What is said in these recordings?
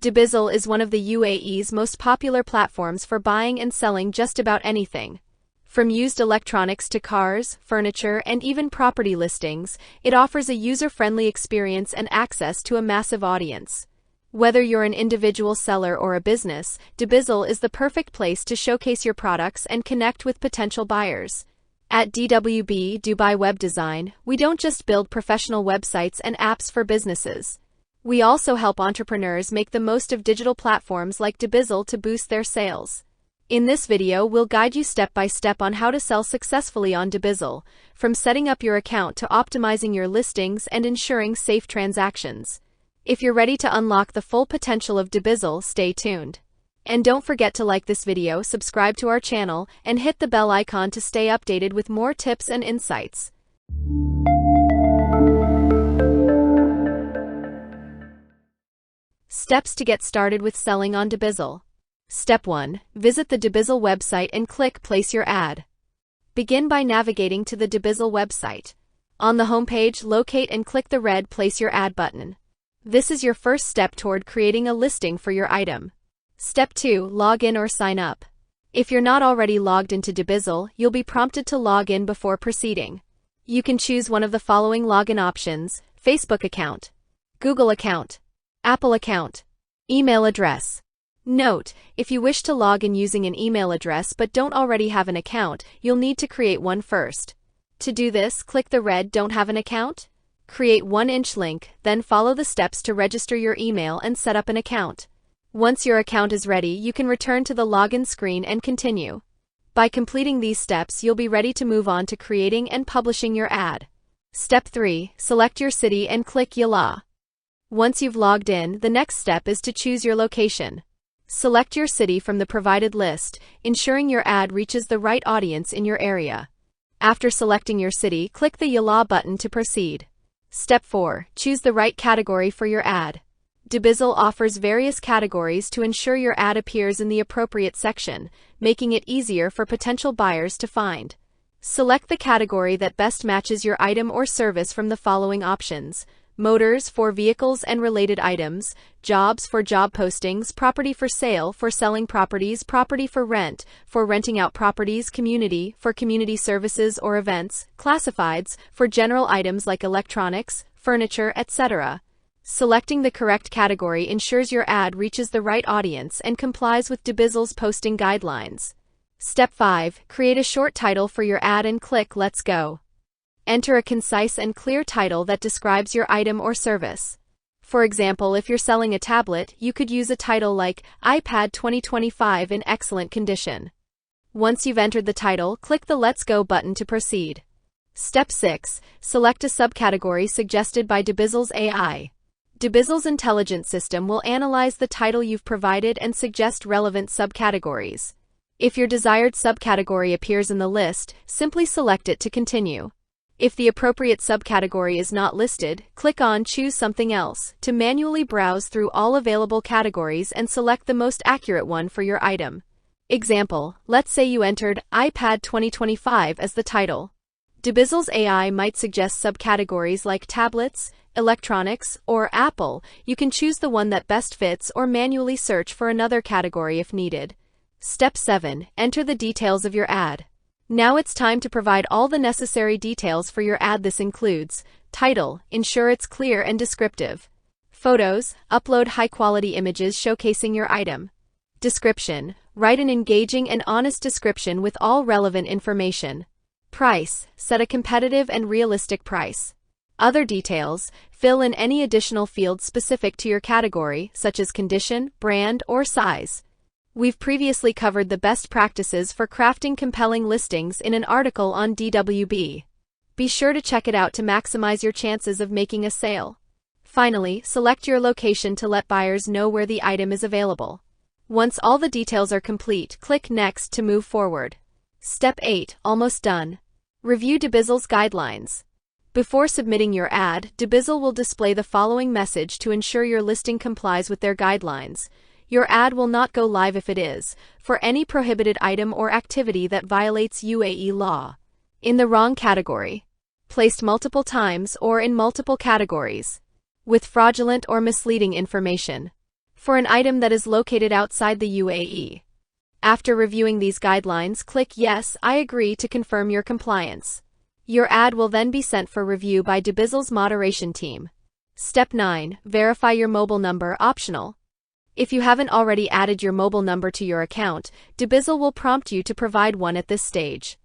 Dubizzle is one of the UAE's most popular platforms for buying and selling just about anything. From used electronics to cars, furniture, and even property listings, it offers a user-friendly experience and access to a massive audience. Whether you're an individual seller or a business, Dubizzle is the perfect place to showcase your products and connect with potential buyers. At DWB Dubai Web Design, we don't just build professional websites and apps for businesses. We also help entrepreneurs make the most of digital platforms like Dubizzle to boost their sales. In this video, we'll guide you step by step on how to sell successfully on Dubizzle, from setting up your account to optimizing your listings and ensuring safe transactions. If you're ready to unlock the full potential of Dubizzle, stay tuned. And don't forget to like this video, subscribe to our channel, and hit the bell icon to stay updated with more tips and insights. Steps to get started with selling on Dubizzle. Step 1. Visit the Dubizzle website and click Place Your Ad. Begin by navigating to the Dubizzle website. On the homepage, locate and click the red Place Your Ad button. This is your first step toward creating a listing for your item. Step 2. Log in or sign up. If you're not already logged into Dubizzle, you'll be prompted to log in before proceeding. You can choose one of the following login options: Facebook account, Google account, Apple account, email address. Note, if you wish to log in using an email address but don't already have an account, you'll need to create one first. To do this, click the red Don't Have an Account? Create 1-inch link, then follow the steps to register your email and set up an account. Once your account is ready, you can return to the login screen and continue. By completing these steps, you'll be ready to move on to creating and publishing your ad. Step 3. Select your city and click Yalla. Once you've logged in, the next step is to choose your location. Select your city from the provided list, ensuring your ad reaches the right audience in your area. After selecting your city, click the Yalla button to proceed. Step 4. Choose the right category for your ad. Dubizzle offers various categories to ensure your ad appears in the appropriate section, making it easier for potential buyers to find. Select the category that best matches your item or service from the following options: motors for vehicles and related items, jobs for job postings, property for sale for selling properties, property for rent for renting out properties, community for community services or events, classifieds for general items like electronics, furniture, etc. Selecting the correct category ensures your ad reaches the right audience and complies with Dubizzle's posting guidelines. Step 5. Create a short title for your ad and click Let's Go. Enter a concise and clear title that describes your item or service. For example, if you're selling a tablet, you could use a title like iPad 2025 in excellent condition. Once you've entered the title, click the Let's Go button to proceed. Step 6. Select a subcategory suggested by Dubizzle's AI. Dubizzle's intelligent system will analyze the title you've provided and suggest relevant subcategories. If your desired subcategory appears in the list, simply select it to continue. If the appropriate subcategory is not listed, click on Choose Something Else to manually browse through all available categories and select the most accurate one for your item. Example, let's say you entered iPad 2025 as the title. Dubizzle's AI might suggest subcategories like tablets, electronics, or Apple. You can choose the one that best fits or manually search for another category if needed. Step 7. Enter the details of your ad. Now it's time to provide all the necessary details for your ad. This includes title, ensure it's clear and descriptive. Photos, upload high-quality images showcasing your item. Description, write an engaging and honest description with all relevant information. Price, set a competitive and realistic price. Other details, fill in any additional fields specific to your category, such as condition, brand, or size. We've previously covered the best practices for crafting compelling listings in an article on DWB. Be sure to check it out to maximize your chances of making a sale. Finally, select your location to let buyers know where the item is available. Once all the details are complete, click Next to move forward. Step 8. Almost done. Review Dubizzle's guidelines. Before submitting your ad, Dubizzle will display the following message to ensure your listing complies with their guidelines. Your ad will not go live if it is, for any prohibited item or activity that violates UAE law. In the wrong category. Placed multiple times or in multiple categories. With fraudulent or misleading information. for an item that is located outside the UAE. After reviewing these guidelines, click Yes, I agree to confirm your compliance. Your ad will then be sent for review by Dubizzle's moderation team. Step 9. Verify your mobile number, optional. If you haven't already added your mobile number to your account, Dubizzle will prompt you to provide one at this stage.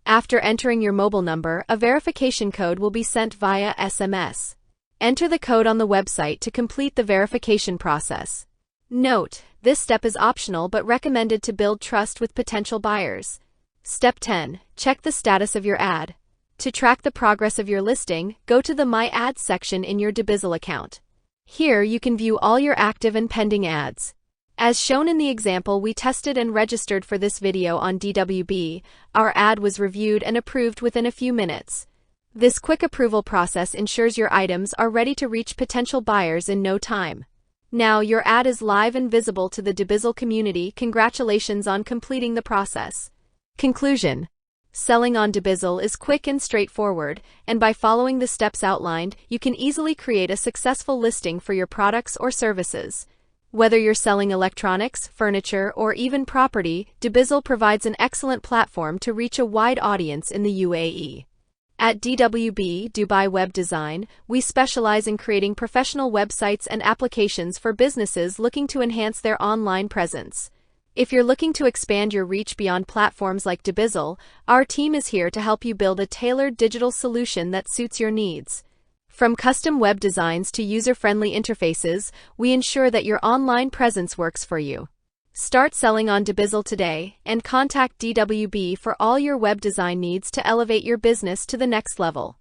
After entering your mobile number, a verification code will be sent via SMS. Enter the code on the website to complete the verification process. Note, this step is optional but recommended to build trust with potential buyers. Step 10. Check the status of your ad. To track the progress of your listing, go to the My Ads section in your Dubizzle account. Here you can view all your active and pending ads. As shown in the example we tested and registered for this video on DWB, our ad was reviewed and approved within a few minutes. This quick approval process ensures your items are ready to reach potential buyers in no time. Now your ad is live and visible to the Dubizzle community. Congratulations on completing the process. Conclusion. Selling on Dubizzle is quick and straightforward, and by following the steps outlined, you can easily create a successful listing for your products or services. Whether you're selling electronics, furniture, or even property, Dubizzle provides an excellent platform to reach a wide audience in the UAE. At DWB, Dubai Web Design, we specialize in creating professional websites and applications for businesses looking to enhance their online presence. If you're looking to expand your reach beyond platforms like Dubizzle, our team is here to help you build a tailored digital solution that suits your needs. From custom web designs to user-friendly interfaces, we ensure that your online presence works for you. Start selling on Dubizzle today and contact DWB for all your web design needs to elevate your business to the next level.